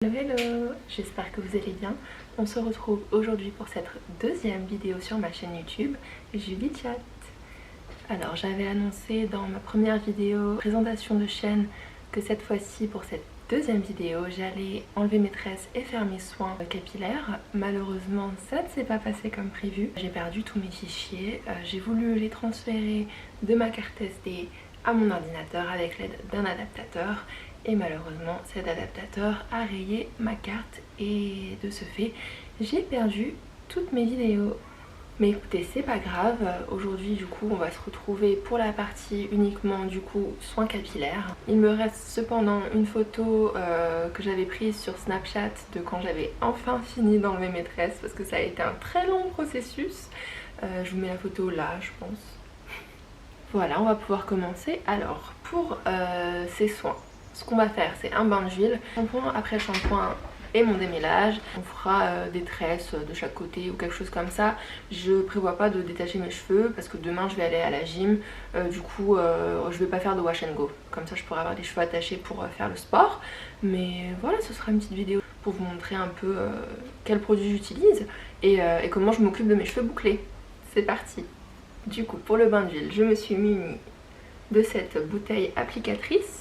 Hello, hello, j'espère que vous allez bien. On se retrouve aujourd'hui pour cette deuxième vidéo sur ma chaîne YouTube Julie Chat. Alors j'avais annoncé dans ma première vidéo présentation de chaîne que cette fois-ci pour cette deuxième vidéo j'allais enlever mes tresses et faire mes soins capillaires. Malheureusement ça ne s'est pas passé comme prévu. J'ai perdu tous mes fichiers, j'ai voulu les transférer de ma carte SD à mon ordinateur avec l'aide d'un adaptateur. Et malheureusement cet adaptateur a rayé ma carte et de ce fait j'ai perdu toutes mes vidéos. Mais écoutez, c'est pas grave, aujourd'hui du coup on va se retrouver pour la partie uniquement du coup soins capillaires. Il me reste cependant une photo que j'avais prise sur Snapchat de quand j'avais enfin fini d'enlever mes tresses parce que ça a été un très long processus. Je vous mets la photo là je pense. Voilà, on va pouvoir commencer. Alors pour ces soins, ce qu'on va faire c'est un bain d'huile, shampoing après shampoing et mon démêlage. On fera des tresses de chaque côté ou quelque chose comme ça. Je prévois pas de détacher mes cheveux parce que demain je vais aller à la gym. Du coup je vais pas faire de wash and go. Comme ça je pourrai avoir les cheveux attachés pour faire le sport. Mais voilà, ce sera une petite vidéo pour vous montrer un peu quels produits j'utilise et comment je m'occupe de mes cheveux bouclés. C'est parti. Du coup pour le bain d'huile je me suis munie de cette bouteille applicatrice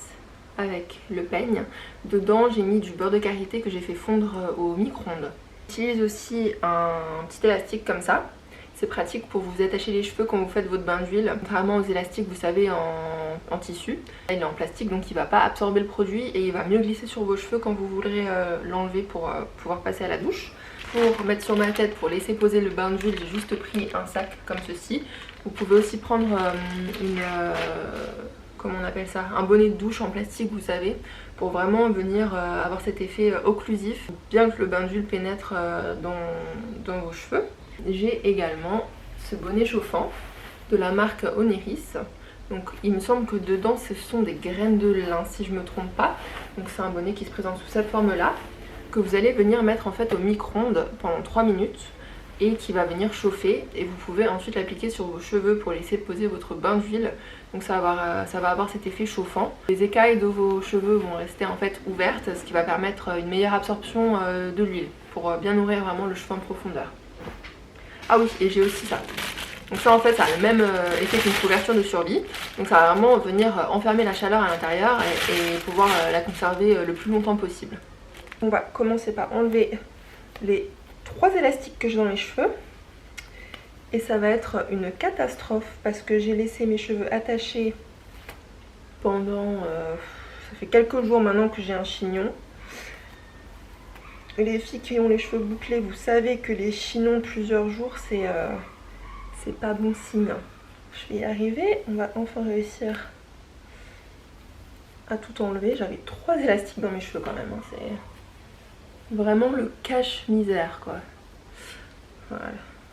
avec le peigne. Dedans j'ai mis du beurre de karité que j'ai fait fondre au micro-ondes. J'utilise aussi un petit élastique comme ça. C'est pratique pour vous attacher les cheveux quand vous faites votre bain d'huile. Contrairement aux élastiques vous savez en tissu. Il est en plastique donc il va pas absorber le produit et il va mieux glisser sur vos cheveux quand vous voudrez l'enlever pour pouvoir passer à la douche. Pour mettre sur ma tête, pour laisser poser le bain d'huile, j'ai juste pris un sac comme ceci. Vous pouvez aussi prendre comment on appelle ça, un bonnet de douche en plastique vous savez, pour vraiment venir avoir cet effet occlusif, bien que le bain d'huile pénètre dans vos cheveux. J'ai également ce bonnet chauffant de la marque Oneris. Donc il me semble que dedans ce sont des graines de lin si je me trompe pas. Donc c'est un bonnet qui se présente sous cette forme là, que vous allez venir mettre en fait au micro-ondes pendant 3 minutes. Et qui va venir chauffer et vous pouvez ensuite l'appliquer sur vos cheveux pour laisser poser votre bain d'huile. Donc ça va avoir cet effet chauffant. Les écailles de vos cheveux vont rester en fait ouvertes, ce qui va permettre une meilleure absorption de l'huile pour bien nourrir vraiment le cheveu en profondeur. Ah oui, et j'ai aussi ça. Donc ça en fait ça a le même effet qu'une couverture de survie. Donc ça va vraiment venir enfermer la chaleur à l'intérieur et pouvoir la conserver le plus longtemps possible. On va commencer par enlever les 3 élastiques que j'ai dans mes cheveux et ça va être une catastrophe parce que j'ai laissé mes cheveux attachés pendant ça fait quelques jours maintenant que j'ai un chignon. Les filles qui ont les cheveux bouclés, vous savez que les chignons plusieurs jours c'est pas bon signe. Je vais y arriver, on va enfin réussir à tout enlever. J'avais 3 élastiques dans mes cheveux quand même, hein. C'est vraiment le cache-misère quoi. Voilà.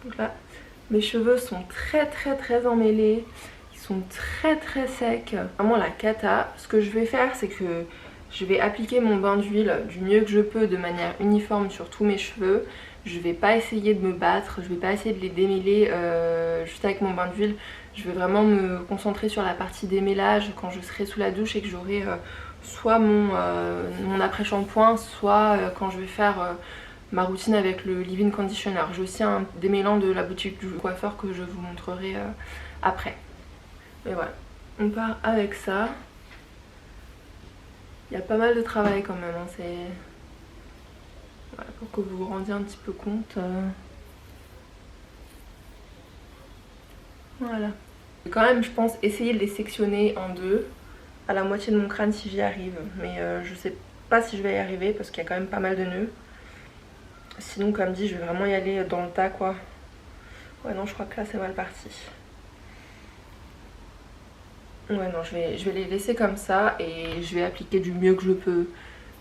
Donc là, mes cheveux sont très emmêlés. Ils sont très secs. Vraiment la cata. Ce que je vais faire, c'est que je vais appliquer mon bain d'huile du mieux que je peux de manière uniforme sur tous mes cheveux. Je vais pas essayer de me battre, je vais pas essayer de les démêler juste avec mon bain d'huile. Je vais vraiment me concentrer sur la partie démêlage quand je serai sous la douche et que j'aurai soit mon après-shampoing, soit quand je vais faire ma routine avec le leave-in conditioner. J'ai aussi un démêlant de la boutique du coiffeur que je vous montrerai après. Mais voilà, on part avec ça. Il y a pas mal de travail quand même, hein. C'est voilà, pour que vous vous rendiez un petit peu compte. Voilà. Je vais quand même, je pense, essayer de les sectionner en deux, à la moitié de mon crâne si j'y arrive. Mais je sais pas si je vais y arriver parce qu'il y a quand même pas mal de nœuds. Sinon, comme dit, je vais vraiment y aller dans le tas quoi. Ouais non, je crois que là c'est mal parti. Ouais non, je vais les laisser comme ça et je vais appliquer du mieux que je peux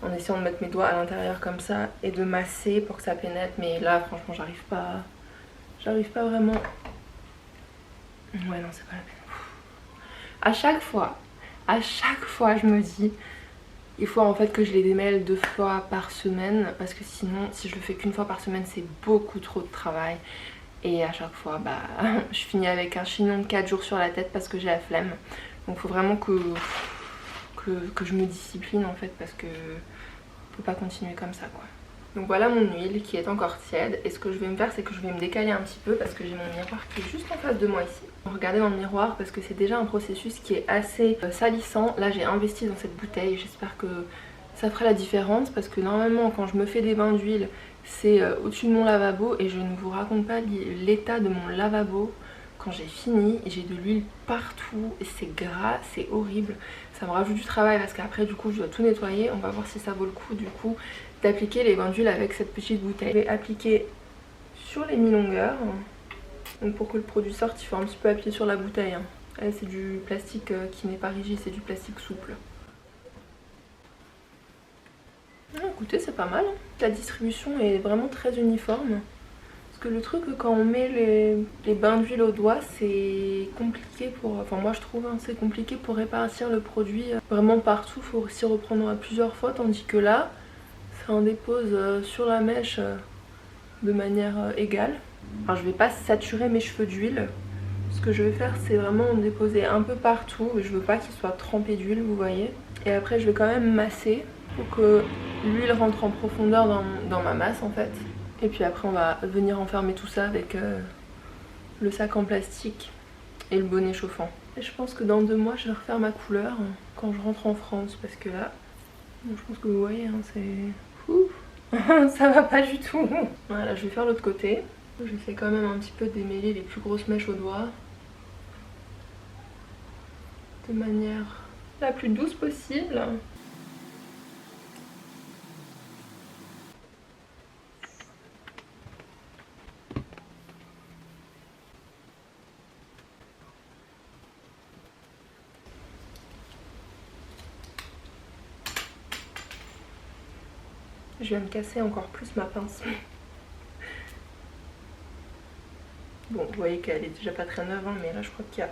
en essayant de mettre mes doigts à l'intérieur comme ça et de masser pour que ça pénètre. Mais là franchement j'arrive pas vraiment. Ouais non, c'est pas la peine. À chaque fois je me dis il faut en fait que je les démêle 2 fois par semaine parce que sinon si je le fais qu'une fois par semaine c'est beaucoup trop de travail. Et à chaque fois bah je finis avec un chignon de 4 jours sur la tête parce que j'ai la flemme. Donc il faut vraiment que je me discipline en fait parce que peux pas continuer comme ça quoi. Donc voilà mon huile qui est encore tiède et ce que je vais me faire c'est que je vais me décaler un petit peu parce que j'ai mon miroir qui est juste en face de moi ici. Regardez dans le miroir parce que c'est déjà un processus qui est assez salissant. Là j'ai investi dans cette bouteille, j'espère que ça fera la différence parce que normalement quand je me fais des bains d'huile c'est au-dessus de mon lavabo et je ne vous raconte pas l'état de mon lavabo. Quand j'ai fini, j'ai de l'huile partout et c'est gras, c'est horrible. Ça me rajoute du travail parce qu'après du coup je dois tout nettoyer. On va voir si ça vaut le coup du coup d'appliquer les bains d'huile avec cette petite bouteille. Je vais appliquer sur les mi-longueurs. Donc pour que le produit sorte, il faut un petit peu appuyer sur la bouteille. C'est du plastique qui n'est pas rigide, c'est du plastique souple. Écoutez, c'est pas mal. La distribution est vraiment très uniforme. Parce que le truc, quand on met les bains d'huile au doigt, c'est compliqué pour... Enfin moi je trouve, c'est compliqué pour répartir le produit vraiment partout. Il faut s'y reprendre plusieurs fois, tandis que là, ça en dépose sur la mèche de manière égale. Alors je vais pas saturer mes cheveux d'huile. Ce que je vais faire, c'est vraiment en déposer un peu partout. Je veux pas qu'ils soient trempés d'huile, vous voyez. Et après, je vais quand même masser pour que l'huile rentre en profondeur dans ma masse en fait. Et puis après on va venir enfermer tout ça avec le sac en plastique et le bonnet chauffant. Et je pense que dans 2 mois je vais refaire ma couleur quand je rentre en France parce que là, je pense que vous voyez, c'est... ça va pas du tout. Voilà, je vais faire l'autre côté. J'essaie quand même un petit peu de démêler les plus grosses mèches au doigt. De manière la plus douce possible. Je viens de casser encore plus ma pince. Bon, vous voyez qu'elle est déjà pas très neuve, mais là je crois qu'il y a...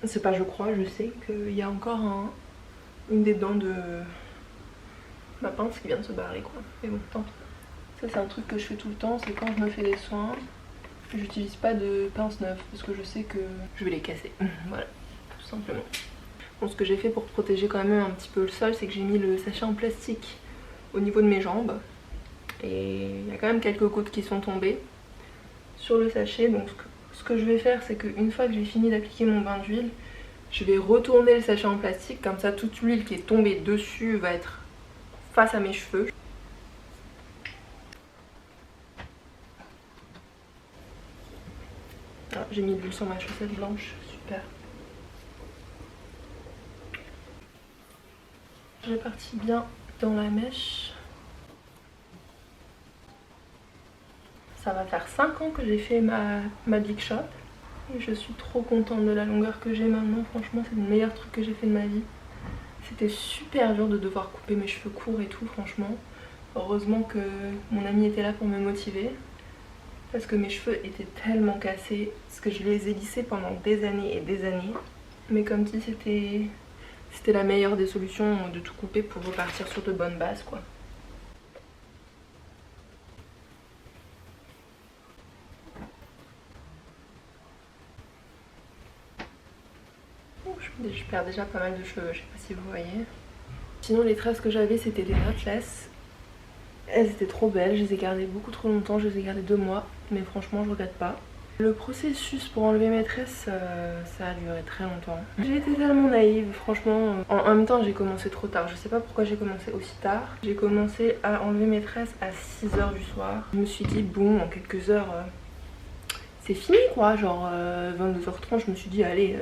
C'est pas je crois, je sais qu'il y a encore une des dents de ma pince qui vient de se barrer quoi. Mais bon, tant pis. Ça c'est un truc que je fais tout le temps, c'est quand je me fais des soins, j'utilise pas de pince neuve parce que je sais que je vais les casser. Voilà, tout simplement. Bon, ce que j'ai fait pour protéger quand même un petit peu le sol, c'est que j'ai mis le sachet en plastique au niveau de mes jambes. Et il y a quand même quelques gouttes qui sont tombées sur le sachet. Donc ce que je vais faire, c'est qu'une fois que j'ai fini d'appliquer mon bain d'huile, je vais retourner le sachet en plastique. Comme ça, toute l'huile qui est tombée dessus va être face à mes cheveux. Ah, j'ai mis de l'huile sur ma chaussette blanche, super. Je répartis bien dans la mèche. Ça va faire 5 ans que j'ai fait ma Big Shot. Et je suis trop contente de la longueur que j'ai maintenant. Franchement, c'est le meilleur truc que j'ai fait de ma vie. C'était super dur de devoir couper mes cheveux courts et tout, franchement. Heureusement que mon ami était là pour me motiver. Parce que mes cheveux étaient tellement cassés. Parce que je les ai lissés pendant des années et des années. Mais comme dit, c'était la meilleure des solutions de tout couper pour repartir sur de bonnes bases quoi. Je perds déjà pas mal de cheveux, je sais pas si vous voyez. Sinon les tresses que j'avais c'était des knotless. Elles étaient trop belles, je les ai gardées beaucoup trop longtemps, je les ai gardées 2 mois. Mais franchement je regrette pas. Le processus pour enlever mes tresses, ça a duré très longtemps. J'ai été tellement naïve, franchement. En même temps, j'ai commencé trop tard. Je sais pas pourquoi j'ai commencé aussi tard. J'ai commencé à enlever mes tresses à 6 h du soir. Je me suis dit, bon, en quelques heures, c'est fini quoi. Genre 22 h 30, je me suis dit, allez,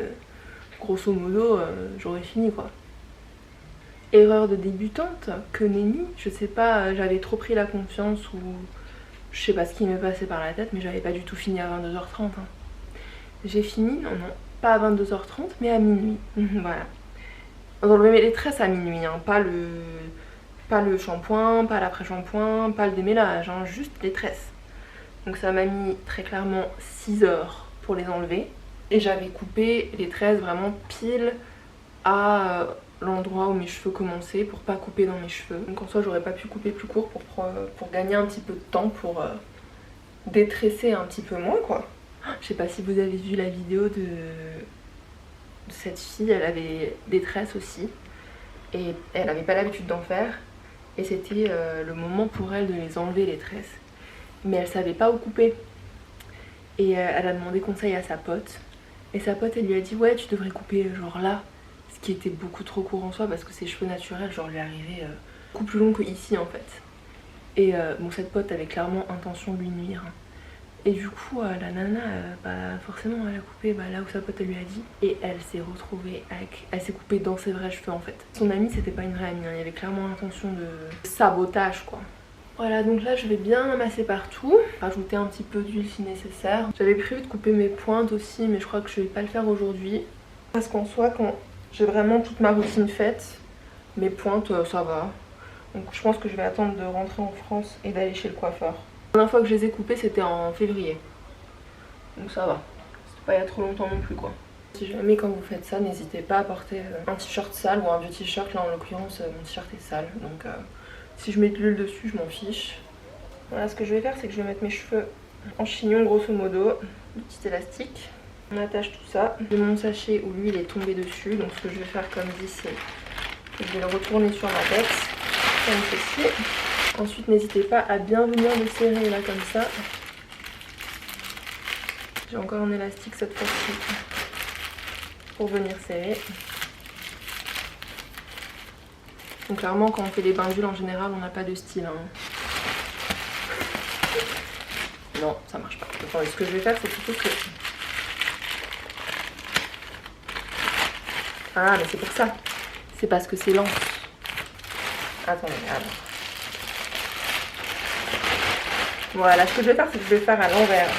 grosso modo, j'aurais fini quoi. Erreur de débutante, que nenni. Je sais pas, j'avais trop pris la confiance ou... Je sais pas ce qui m'est passé par la tête, mais j'avais pas du tout fini à 22 h 30. J'ai fini, non, pas à 22 h 30, mais à minuit. Voilà. On enlevait les tresses à minuit, pas le shampoing, pas l'après-shampoing, pas le démêlage, juste les tresses. Donc ça m'a mis très clairement 6 heures pour les enlever. Et j'avais coupé les tresses vraiment pile à l'endroit où mes cheveux commençaient pour pas couper dans mes cheveux. Donc en soi j'aurais pas pu couper plus court pour gagner un petit peu de temps, pour détresser un petit peu moins quoi. Je sais pas si vous avez vu la vidéo de cette fille, elle avait des tresses aussi et elle avait pas l'habitude d'en faire et c'était le moment pour elle de les enlever les tresses. Mais elle savait pas où couper. Et elle a demandé conseil à sa pote. Et sa pote elle lui a dit ouais tu devrais couper genre là. Ce qui était beaucoup trop court en soi parce que ses cheveux naturels genre lui arrivaient beaucoup plus longs que ici en fait. Et bon cette pote avait clairement intention de lui nuire. Et du coup la nana forcément elle a coupé là où sa pote elle lui a dit. Et elle s'est retrouvée avec... Elle s'est coupée dans ses vrais cheveux en fait. Son amie c'était pas une vraie amie, hein. Il y avait clairement l'intention de sabotage quoi. Voilà donc là je vais bien masser partout. Rajouter un petit peu d'huile si nécessaire. J'avais prévu de couper mes pointes aussi mais je crois que je vais pas le faire aujourd'hui. Parce qu'en soi quand j'ai vraiment toute ma routine faite, mes pointes ça va. Donc je pense que je vais attendre de rentrer en France et d'aller chez le coiffeur. La dernière fois que je les ai coupées c'était en février. Donc ça va. C'était pas il y a trop longtemps non plus quoi. Si jamais quand vous faites ça, n'hésitez pas à porter un t-shirt sale ou un vieux t-shirt. Là en l'occurrence mon t-shirt est sale. Donc si je mets de l'huile dessus je m'en fiche. Voilà ce que je vais faire c'est que je vais mettre mes cheveux en chignon grosso modo. Le petit élastique. On attache tout ça. J'ai mon sachet où l'huile est tombée dessus. Donc ce que je vais faire comme dit c'est que je vais le retourner sur ma tête. Comme ceci. Ensuite n'hésitez pas à bien venir le serrer là comme ça. J'ai encore un élastique cette fois-ci pour venir serrer. Donc clairement quand on fait des bains d'huile en général on n'a pas de style hein. Non ça marche pas. Attendez, ce que je vais faire c'est plutôt que... Ah mais c'est pour ça. C'est parce que c'est lent. Attendez, alors. Voilà, ce que je vais faire c'est que je vais faire à l'envers.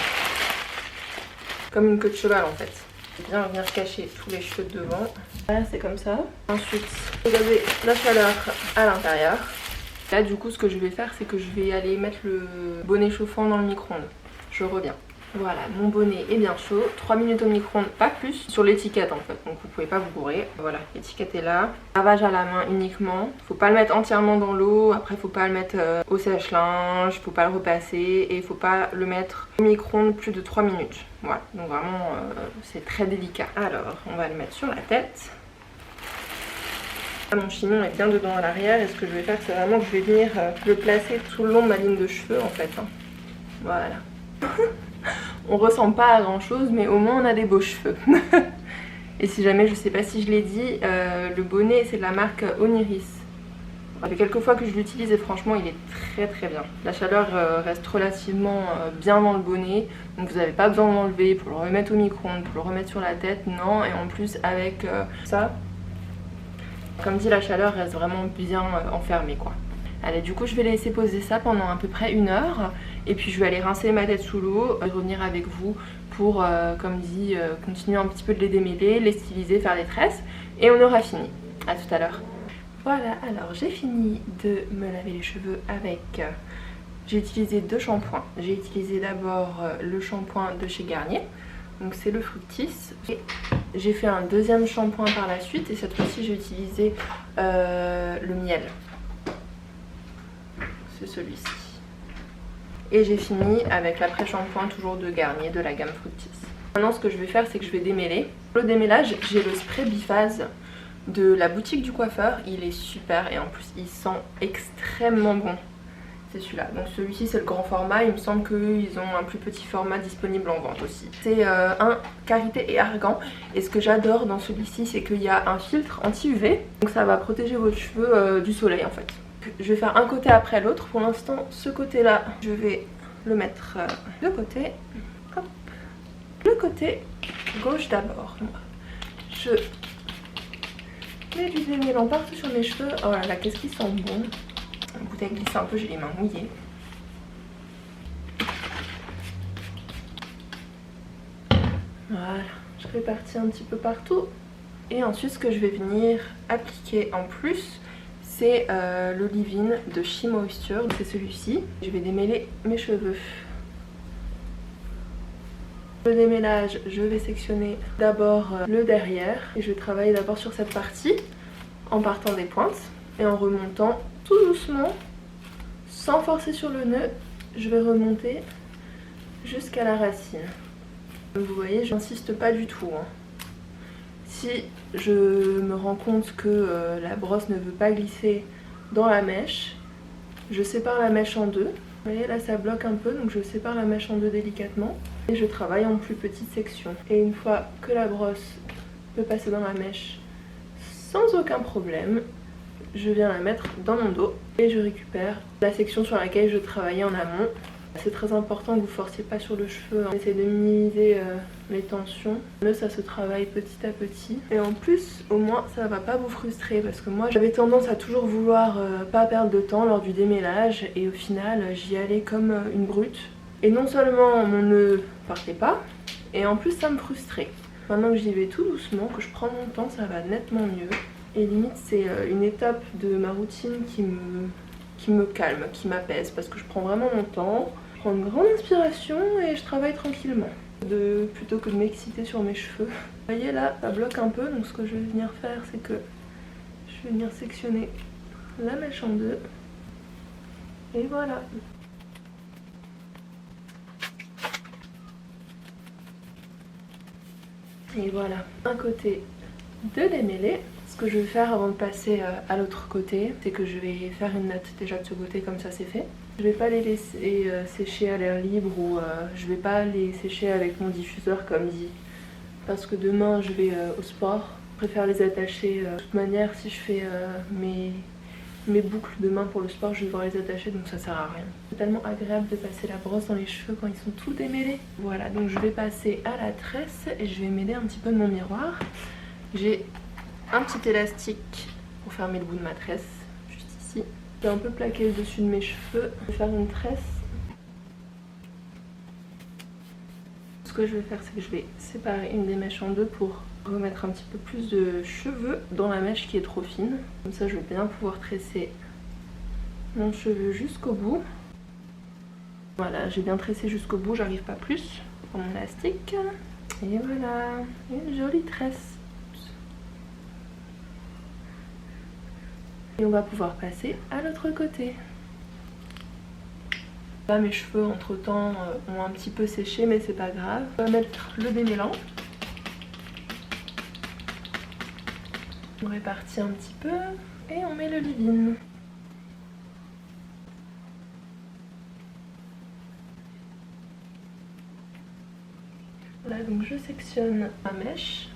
Comme une queue de cheval en fait. Je vais bien venir cacher tous les cheveux de devant. Voilà, c'est comme ça. Ensuite, vous avez la chaleur à l'intérieur. Là du coup ce que je vais faire c'est que je vais aller mettre le bonnet chauffant dans le micro-ondes. Je reviens. Voilà, mon bonnet est bien chaud. 3 minutes au micro-ondes, pas plus. Sur l'étiquette en fait, donc vous pouvez pas vous bourrer. Voilà, l'étiquette est là. Lavage à la main uniquement. Faut pas le mettre entièrement dans l'eau. Après faut pas le mettre au sèche-linge. Faut pas le repasser. Et faut pas le mettre au micro-ondes plus de 3 minutes. Voilà, donc vraiment c'est très délicat. Alors, on va le mettre sur la tête. Mon chignon est bien dedans à l'arrière. Et ce que je vais faire c'est vraiment que je vais venir le placer tout le long de ma ligne de cheveux en fait. Hein. Voilà. On ressemble pas à grand chose mais au moins on a des beaux cheveux. Et si jamais, je sais pas si je l'ai dit, le bonnet c'est de la marque Oniris. Ça fait quelques fois que je l'utilise et franchement il est très très bien. La chaleur reste relativement bien dans le bonnet. Donc vous n'avez pas besoin de l'enlever pour le remettre au micro-ondes, pour le remettre sur la tête, non. Et en plus avec ça, comme dit la chaleur reste vraiment bien enfermée quoi. Allez, du coup je vais laisser poser ça pendant à peu près 1 heure. Et puis je vais aller rincer ma tête sous l'eau et revenir avec vous pour, comme dit, continuer un petit peu de les démêler, les styliser, faire des tresses. Et on aura fini. A tout à l'heure. Voilà, alors j'ai fini de me laver les cheveux avec... j'ai utilisé 2 shampoings. J'ai utilisé d'abord le shampoing de chez Garnier. Donc c'est le Fructis. J'ai fait un deuxième shampoing par la suite. Et cette fois-ci j'ai utilisé le miel. C'est celui-ci. Et j'ai fini avec l'après-shampoing toujours de Garnier de la gamme Fructis. Maintenant ce que je vais faire c'est que je vais démêler. Pour le démêlage j'ai le spray biphase de la boutique du coiffeur. Il est super et en plus il sent extrêmement bon. C'est celui-là. Donc celui-ci c'est le grand format. Il me semble qu'ils ont un plus petit format disponible en vente aussi. C'est un karité et argan. Et ce que j'adore dans celui-ci c'est qu'il y a un filtre anti-UV. Donc ça va protéger vos cheveux du soleil en fait. Je vais faire un côté après l'autre. Pour l'instant, ce côté-là, je vais le mettre de côté. Hop. Le côté gauche d'abord. Je mets du démêlant partout sur mes cheveux. Oh là là, qu'est-ce qu'ils sont bons. La bouteille glisse un peu, j'ai les mains mouillées. Voilà, je répartis un petit peu partout. Et ensuite, ce que je vais venir appliquer en plus, c'est le leave-in de She Moisture, c'est celui-ci. Je vais démêler mes cheveux. Le démêlage, je vais sectionner d'abord le derrière et je vais travailler d'abord sur cette partie en partant des pointes et en remontant tout doucement, sans forcer sur le nœud, je vais remonter jusqu'à la racine. Comme vous voyez, j'insiste pas du tout. Hein. Si je me rends compte que la brosse ne veut pas glisser dans la mèche, je sépare la mèche en deux. Vous voyez là ça bloque un peu, donc je sépare la mèche en deux délicatement. Et je travaille en plus petites sections. Et une fois que la brosse peut passer dans la mèche sans aucun problème, je viens la mettre dans mon dos et je récupère la section sur laquelle je travaillais en amont. C'est très important que vous ne forciez pas sur le cheveu, hein. Essayez de minimiser les tensions. Là ça se travaille petit à petit. Et en plus au moins ça va pas vous frustrer, parce que moi j'avais tendance à toujours vouloir pas perdre de temps lors du démêlage, et au final j'y allais comme une brute. Et non seulement mon nœud partait pas, et en plus ça me frustrait. Maintenant que j'y vais tout doucement, que je prends mon temps, ça va nettement mieux. Et limite c'est une étape de ma routine qui me calme, qui m'apaise, parce que je prends vraiment mon temps, je prends une grande inspiration et je travaille tranquillement. Plutôt que de m'exciter sur mes cheveux. Vous voyez là, ça bloque un peu, donc ce que je vais venir faire c'est que je vais venir sectionner la mèche en deux. Et voilà. Et voilà, un côté de démêlé. Ce que je vais faire avant de passer à l'autre côté, c'est que je vais faire une natte déjà de ce côté, comme ça c'est fait. Je vais pas les laisser sécher à l'air libre, ou je vais pas les sécher avec mon diffuseur comme dit, parce que demain je vais au sport. Je préfère les attacher. De toute manière, si je fais mes boucles demain pour le sport, je vais devoir les attacher, donc ça sert à rien. C'est tellement agréable de passer la brosse dans les cheveux quand ils sont tout démêlés. Voilà, donc je vais passer à la tresse et je vais m'aider un petit peu de mon miroir. J'ai un petit élastique pour fermer le bout de ma tresse, juste ici. Je vais un peu plaquer le dessus de mes cheveux. Je vais faire une tresse. Ce que je vais faire, c'est que je vais séparer une des mèches en deux pour remettre un petit peu plus de cheveux dans la mèche qui est trop fine. Comme ça, je vais bien pouvoir tresser mon cheveu jusqu'au bout. Voilà, j'ai bien tressé jusqu'au bout, j'arrive pas plus pour mon élastique. Et voilà, une jolie tresse. Et on va pouvoir passer à l'autre côté. Là mes cheveux entre temps ont un petit peu séché, mais c'est pas grave. On va mettre le démêlant. On répartit un petit peu et on met le leave-in. Là donc je sectionne ma mèche.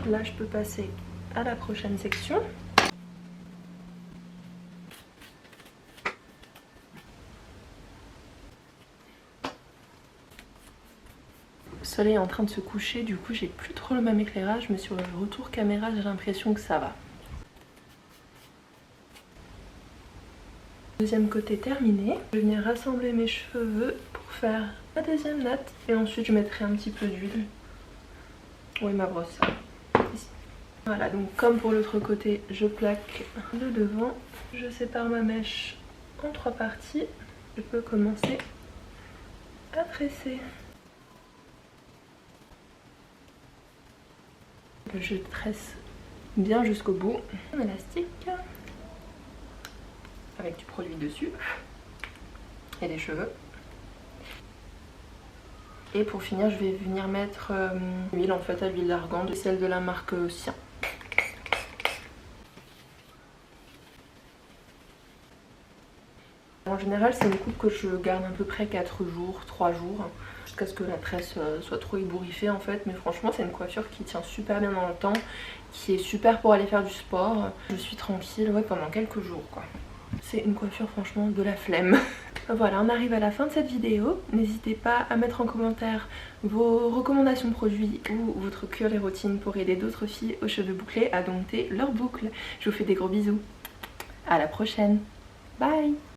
Là je peux passer à la prochaine section. Le soleil est en train de se coucher, du coup j'ai plus trop le même éclairage, mais sur le retour caméra j'ai l'impression que ça va. Deuxième côté terminé. Je vais venir rassembler mes cheveux pour faire la deuxième natte, et ensuite je mettrai un petit peu d'huile. Oui, ma brosse. Ici. Voilà, donc comme pour l'autre côté, je plaque le devant, je sépare ma mèche en 3 parties, je peux commencer à tresser. Je tresse bien jusqu'au bout. Un élastique avec du produit dessus et des cheveux. Et pour finir, je vais venir mettre l'huile, en fait à l'huile d'argan, celle de la marque Sien. En général, c'est une coupe que je garde à peu près 4 jours, 3 jours, jusqu'à ce que la tresse soit trop ébouriffée en fait. Mais franchement, c'est une coiffure qui tient super bien dans le temps, qui est super pour aller faire du sport. Je suis tranquille pendant quelques jours quoi. C'est une coiffure franchement de la flemme. Voilà, on arrive à la fin de cette vidéo. N'hésitez pas à mettre en commentaire vos recommandations de produits ou votre cure et routine pour aider d'autres filles aux cheveux bouclés à dompter leurs boucles. Je vous fais des gros bisous. À la prochaine. Bye.